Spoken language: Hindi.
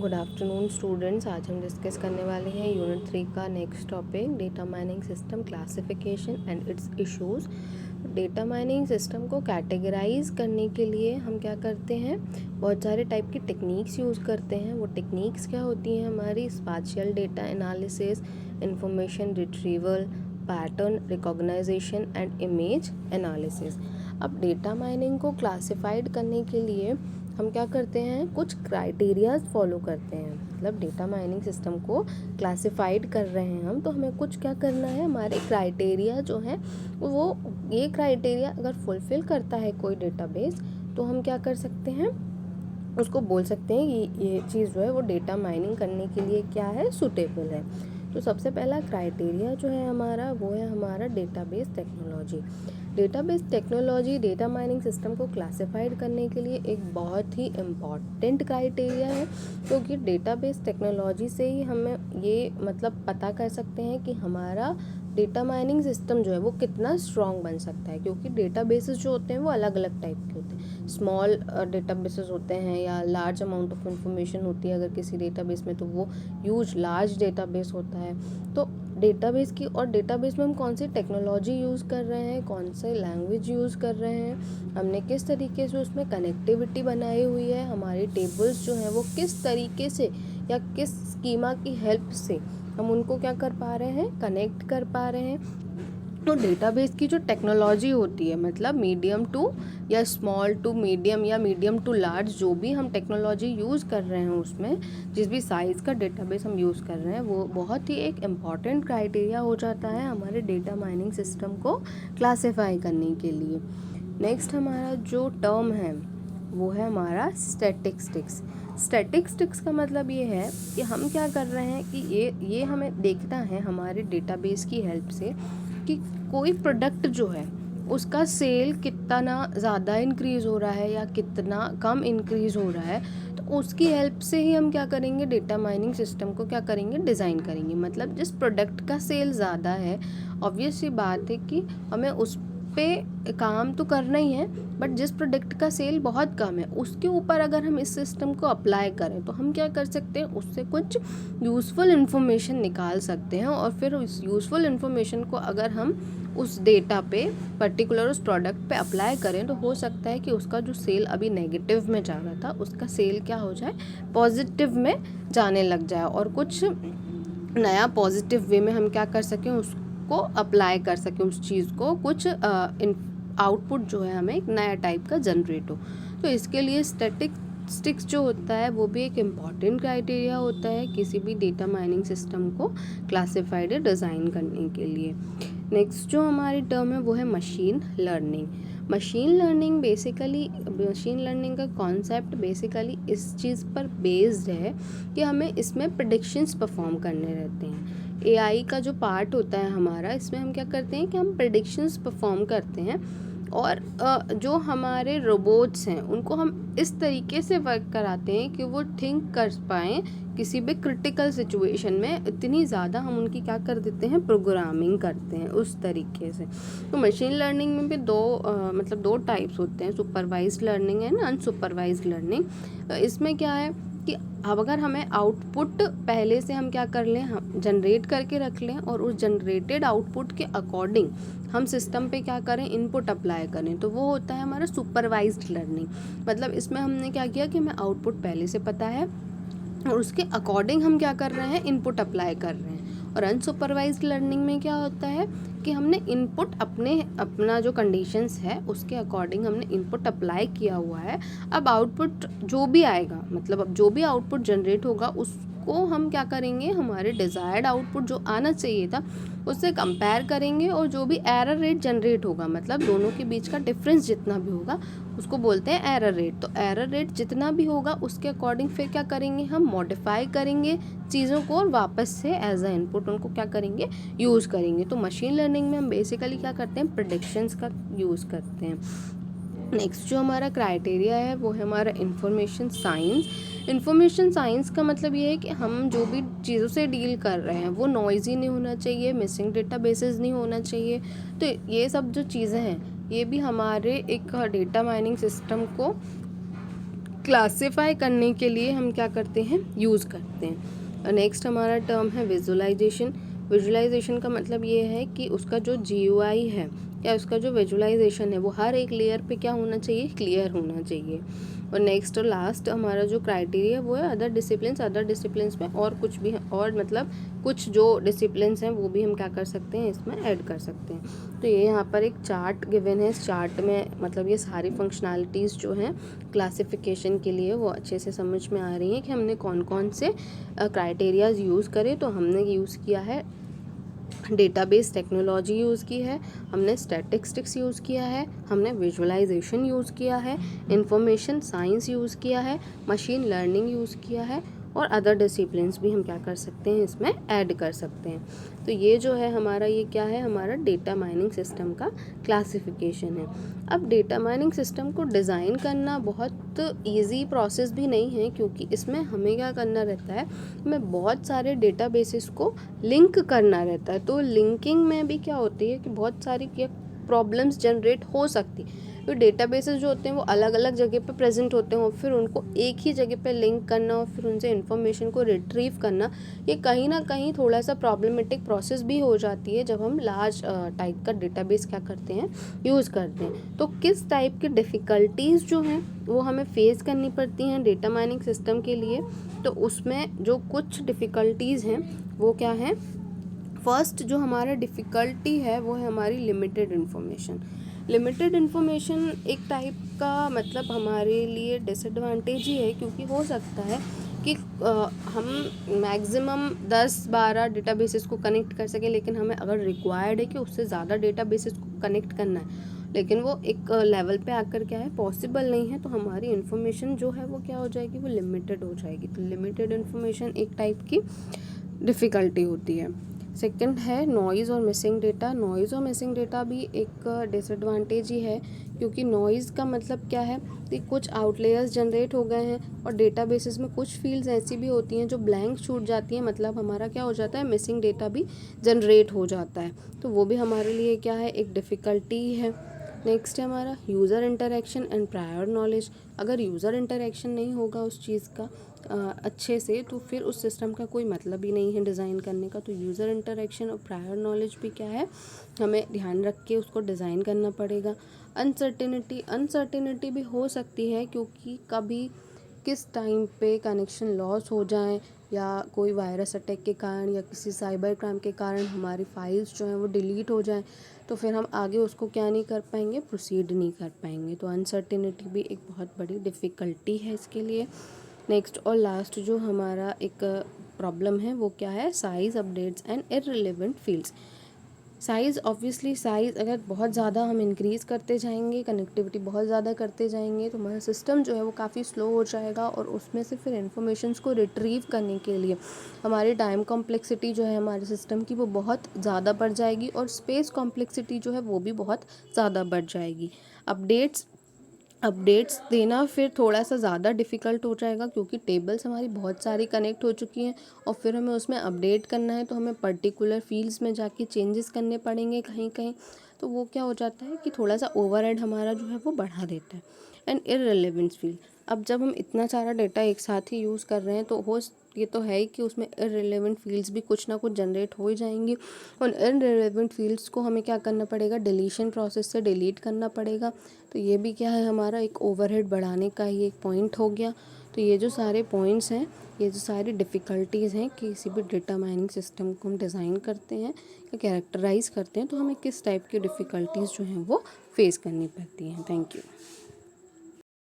Good afternoon students. आज हम डिस्कस करने वाले हैं यूनिट 3 का next topic, data mining system classification and it's issues. Data mining system को कैटेगराइज करने के लिए हम क्या करते हैं, बहुत सारे टाइप की टेक्निक्स यूज़ करते हैं। वो टेक्निक्स क्या होती हैं हमारी, spatial data analysis, information retrieval, pattern recognization and image analysis. अब डेटा माइनिंग को क्लासिफाइड करने के लिए हम क्या करते हैं, कुछ क्राइटेरियाज फॉलो करते हैं। मतलब डेटा माइनिंग सिस्टम को क्लासिफाइड कर रहे हैं हम, तो हमें कुछ क्या करना है, हमारे क्राइटेरिया जो हैं वो, ये क्राइटेरिया अगर फुलफ़िल करता है कोई डेटाबेस, तो हम क्या कर सकते हैं, उसको बोल सकते हैं ये चीज़ जो है वो डेटा माइनिंग करने के लिए क्या है, सूटेबल है। तो सबसे पहला क्राइटेरिया जो है हमारा, वो है हमारा database technology. Database technology data mining system को क्लासिफाइड करने के लिए एक बहुत ही इम्पॉर्टेंट क्राइटेरिया है, क्योंकि डेटाबेस टेक्नोलॉजी से ही हमें ये मतलब पता कर सकते हैं कि हमारा डेटा माइनिंग सिस्टम जो है वो कितना स्ट्रॉन्ग बन सकता है। क्योंकि डेटाबेसेस जो होते हैं वो अलग अलग टाइप के होते हैं। स्मॉल डेटाबेसेस होते हैं या लार्ज अमाउंट ऑफ इंफॉर्मेशन होती है अगर किसी डेटाबेस में, तो वो ह्यूज लार्ज डेटाबेस होता है। तो डेटाबेस की, और डेटाबेस में हम कौन सी टेक्नोलॉजी यूज़ कर रहे हैं, कौन से लैंग्वेज यूज़ कर रहे हैं, हमने किस तरीके से उसमें कनेक्टिविटी बनाई हुई है, हमारी टेबल्स जो हैं वो किस तरीके से या किस स्कीमा की हेल्प से हम उनको क्या कर पा रहे हैं, कनेक्ट कर पा रहे हैं। तो डेटाबेस की जो टेक्नोलॉजी होती है, मतलब मीडियम टू या स्मॉल टू मीडियम या मीडियम टू लार्ज, जो भी हम टेक्नोलॉजी यूज़ कर रहे हैं उसमें, जिस भी साइज़ का डेटाबेस हम यूज़ कर रहे हैं, वो बहुत ही एक इम्पॉर्टेंट क्राइटेरिया हो जाता है हमारे डेटा माइनिंग सिस्टम को क्लासीफाई करने के लिए। नेक्स्ट हमारा जो टर्म है वो है हमारा स्टैटिस्टिक्स। स्टैटिस्टिक्स का मतलब ये है कि हम क्या कर रहे हैं कि ये हमें देखना है हमारे डेटाबेस की हेल्प से कि कोई प्रोडक्ट जो है उसका सेल कितना ज़्यादा इंक्रीज़ हो रहा है या कितना कम इंक्रीज़ हो रहा है। तो उसकी हेल्प से ही हम क्या करेंगे, डेटा माइनिंग सिस्टम को क्या करेंगे, डिज़ाइन करेंगे। मतलब जिस प्रोडक्ट का सेल ज़्यादा है, ऑब्वियस सी बात है कि हमें उस पे काम तो करना ही है, बट जिस प्रोडक्ट का सेल बहुत कम है उसके ऊपर अगर हम इस सिस्टम को अप्लाई करें तो हम क्या कर सकते हैं, उससे कुछ यूज़फुल इन्फॉर्मेशन निकाल सकते हैं। और फिर उस यूज़फुल इन्फॉर्मेशन को अगर हम उस डेटा पे, पर्टिकुलर उस प्रोडक्ट पे अप्लाई करें, तो हो सकता है कि उसका जो सेल अभी नेगेटिव में जा रहा था, उसका सेल क्या हो जाए, पॉजिटिव में जाने लग जाए, और कुछ नया पॉजिटिव वे में हम क्या कर सकें, उसको अप्लाई कर सकें उस चीज़ को, कुछ आउटपुट जो है हमें एक नया टाइप का जनरेट हो। तो इसके लिए स्टैटिस्टिक्स जो होता है वो भी एक इम्पॉर्टेंट क्राइटेरिया होता है किसी भी डेटा माइनिंग सिस्टम को क्लासिफाइड या डिज़ाइन करने के लिए। नेक्स्ट जो हमारी टर्म है वो है मशीन लर्निंग। मशीन लर्निंग का कॉन्सेप्ट बेसिकली इस चीज़ पर बेस्ड है कि हमें इसमें प्रेडिक्शंस परफॉर्म करने रहते हैं। एआई का जो पार्ट होता है हमारा, इसमें हम क्या करते हैं कि हम प्रेडिक्शंस परफॉर्म करते हैं, और जो हमारे रोबोट्स हैं उनको हम इस तरीके से वर्क कराते हैं कि वो थिंक कर पाएँ किसी भी क्रिटिकल सिचुएशन में। इतनी ज़्यादा हम उनकी क्या कर देते हैं, प्रोग्रामिंग करते हैं उस तरीके से। तो मशीन लर्निंग में भी दो टाइप्स होते हैं, सुपरवाइज्ड लर्निंग है ना, अनसुपरवाइज्ड लर्निंग। इसमें क्या है कि अब अगर हमें आउटपुट पहले से हम क्या कर लें, हम जनरेट करके रख लें, और उस जनरेटेड आउटपुट के अकॉर्डिंग हम सिस्टम पे क्या करें, इनपुट अप्लाई करें, तो वो होता है हमारा सुपरवाइज्ड लर्निंग। मतलब इसमें हमने क्या किया कि हमें आउटपुट पहले से पता है और उसके अकॉर्डिंग हम क्या कर रहे हैं, इनपुट अप्लाई कर रहे हैं। और अनसुपरवाइज्ड लर्निंग में क्या होता है कि हमने इनपुट अपना जो कंडीशंस है उसके अकॉर्डिंग हमने इनपुट अप्लाई किया हुआ है। अब आउटपुट जो भी आएगा, मतलब अब जो भी आउटपुट जनरेट होगा उसको हम क्या करेंगे, हमारे डिज़ायर्ड आउटपुट जो आना चाहिए था उससे कंपेयर करेंगे, और जो भी एरर रेट जनरेट होगा, मतलब दोनों के बीच का डिफरेंस जितना भी होगा उसको बोलते हैं एरर रेट। तो एरर रेट जितना भी होगा उसके अकॉर्डिंग फिर क्या करेंगे, हम मॉडिफाई करेंगे चीज़ों को, और वापस से एज अ इनपुट उनको क्या करेंगे, यूज़ करेंगे। तो मशीन लर्निंग में हम बेसिकली क्या करते हैं, प्रेडिक्शंस का यूज़ करते हैं। नेक्स्ट जो हमारा क्राइटेरिया है वो है हमारा इंफॉर्मेशन साइंस। इंफॉर्मेशन साइंस का मतलब ये है कि हम जो भी चीज़ों से डील कर रहे हैं वो नॉइज़ी नहीं होना चाहिए, मिसिंग डेटाबेसेस नहीं होना चाहिए। तो ये सब जो चीज़ें हैं ये भी हमारे एक डेटा माइनिंग सिस्टम को क्लासीफाई करने के लिए हम क्या करते हैं, यूज़ करते हैं। नेक्स्ट हमारा टर्म है विजुअलाइजेशन। विजुअलाइजेशन का मतलब ये है कि उसका जो GUI है या उसका जो विजुअलाइजेशन है वो हर एक लेयर पे क्या होना चाहिए, क्लियर होना चाहिए। और नेक्स्ट और लास्ट हमारा जो क्राइटेरिया वो है अदर डिसिप्लिन्स में और कुछ भी और मतलब कुछ जो डिसिप्लिन्स हैं वो भी हम क्या कर सकते हैं, इसमें ऐड कर सकते हैं। तो ये यहाँ पर एक चार्ट गिवन है। इस चार्ट में मतलब ये सारी फंक्शनैलिटीज़ जो हैं क्लासिफिकेशन के लिए वो अच्छे से समझ में आ रही हैं कि हमने कौन कौन से क्राइटेरियाज़ यूज़ करे। तो हमने यूज़ किया है डेटाबेस टेक्नोलॉजी यूज़ की है, हमने स्टैटिस्टिक्स यूज़ किया है, हमने विजुअलाइजेशन यूज़ किया है, इंफॉर्मेशन साइंस यूज़ किया है, मशीन लर्निंग यूज़ किया है और अदर डिसिप्लिन्स भी हम क्या कर सकते हैं, इसमें ऐड कर सकते हैं। तो ये जो है हमारा, ये क्या है, हमारा डेटा माइनिंग सिस्टम का क्लासिफिकेशन है। अब डेटा माइनिंग सिस्टम को डिज़ाइन करना बहुत ईजी प्रोसेस भी नहीं है, क्योंकि इसमें हमें क्या करना रहता है, हमें बहुत सारे डेटाबेसेस को लिंक करना रहता है। तो लिंकिंग में भी क्या होती है कि बहुत सारी क्या प्रॉब्लम्स जनरेट हो सकती है। तो डेटाबेसेस जो होते हैं वो अलग अलग जगह पे प्रेजेंट होते हैं और फिर उनको एक ही जगह पे लिंक करना और फिर उनसे इन्फॉर्मेशन को रिट्रीव करना, ये कहीं ना कहीं थोड़ा सा प्रॉब्लमेटिक प्रोसेस भी हो जाती है जब हम लार्ज टाइप का डेटाबेस क्या करते हैं, यूज़ करते हैं। तो किस टाइप की डिफ़िकल्टीज़ जो हैं वो हमें फेस करनी पड़ती हैं डेटा माइनिंग सिस्टम के लिए। तो उसमें जो कुछ डिफ़िकल्टीज़ हैं वो क्या हैं, फर्स्ट जो हमारा डिफ़िकल्टी है वो है हमारी लिमिटेड इन्फॉर्मेशन। लिमिटेड इन्फॉर्मेशन एक टाइप का मतलब हमारे लिए डिसएडवांटेज ही है, क्योंकि हो सकता है कि हम मैक्सिमम 10-12 डेटाबेसेस को कनेक्ट कर सकें, लेकिन हमें अगर रिक्वायर्ड है कि उससे ज़्यादा डेटाबेसेस को कनेक्ट करना है, लेकिन वो एक लेवल पे आकर क्या है, पॉसिबल नहीं है, तो हमारी इन्फॉर्मेशन जो है वो क्या हो जाएगी, वो लिमिटेड हो जाएगी। तो लिमिटेड इन्फॉर्मेशन एक टाइप की डिफ़िकल्टी होती है। सेकंड है नॉइज़ और मिसिंग डेटा। नॉइज़ और मिसिंग डेटा भी एक डिसएडवांटेज ही है, क्योंकि नॉइज़ का मतलब क्या है कि कुछ आउटलेयर्स जनरेट हो गए हैं और डेटाबेसेस में कुछ फील्ड्स ऐसी भी होती हैं जो ब्लैंक छूट जाती हैं, मतलब हमारा क्या हो जाता है, मिसिंग डेटा भी जनरेट हो जाता है। तो वो भी हमारे लिए क्या है, एक डिफ़िकल्टी है। नेक्स्ट है हमारा user interaction and prior knowledge. अगर यूज़र इंटरेक्शन नहीं होगा उस चीज़ का अच्छे से, तो फिर उस सिस्टम का कोई मतलब ही नहीं है डिज़ाइन करने का। तो यूज़र इंटरेक्शन और प्रायर नॉलेज भी क्या है, हमें ध्यान रख के उसको डिज़ाइन करना पड़ेगा। अनसर्टिनिटी भी हो सकती है, क्योंकि कभी किस टाइम पे कनेक्शन लॉस हो जाए या कोई वायरस अटैक के कारण या किसी साइबर क्राइम के कारण हमारी फाइल्स जो हैं वो डिलीट हो जाएं, तो फिर हम आगे उसको क्या नहीं कर पाएंगे, प्रोसीड नहीं कर पाएंगे। तो अनसर्टिनिटी भी एक बहुत बड़ी डिफ़िकल्टी है इसके लिए। नेक्स्ट और लास्ट जो हमारा एक प्रॉब्लम है वो क्या है, size updates and irrelevant fields. Size, obviously size अगर बहुत ज़्यादा हम इंक्रीज़ करते जाएंगे, कनेक्टिविटी बहुत ज़्यादा करते जाएंगे, तो हमारा सिस्टम जो है वो काफ़ी स्लो हो जाएगा और उसमें से फिर इन्फॉर्मेशंस को रिट्रीव करने के लिए हमारी टाइम कॉम्प्लेक्सिटी जो है हमारे सिस्टम की वो बहुत ज़्यादा बढ़ जाएगी और स्पेस कॉम्प्लेक्सिटी जो है वो भी बहुत ज़्यादा बढ़ जाएगी। अपडेट्स देना फिर थोड़ा सा ज़्यादा डिफ़िकल्ट हो जाएगा, क्योंकि टेबल्स हमारी बहुत सारी कनेक्ट हो चुकी हैं और फिर हमें उसमें अपडेट करना है, तो हमें पर्टिकुलर फील्ड्स में जाके चेंजेस करने पड़ेंगे कहीं कहीं। तो वो क्या हो जाता है कि थोड़ा सा ओवरहेड हमारा जो है वो बढ़ा देता है। एंड इररिलेवेंस फील्ड, अब जब हम इतना सारा डेटा एक साथ ही यूज़ कर रहे हैं तो ये तो है ही कि उसमें इररिलेवेंट फील्ड्स भी कुछ ना कुछ जनरेट हो ही जाएंगी। उन इररिलेवेंट फील्ड्स को हमें क्या करना पड़ेगा, डिलीशन प्रोसेस से डिलीट करना पड़ेगा। तो ये भी क्या है, हमारा एक ओवरहेड बढ़ाने का ही एक पॉइंट हो गया। तो ये जो सारे पॉइंट्स हैं, ये जो सारी डिफ़िकल्टीज़ हैं किसी भी डेटा माइनिंग सिस्टम को हम डिज़ाइन करते हैं या कैरेक्टराइज करते हैं, तो हमें किस टाइप की डिफ़िकल्टीज़ जो हैं वो फेस करनी पड़ती हैं। Thank you.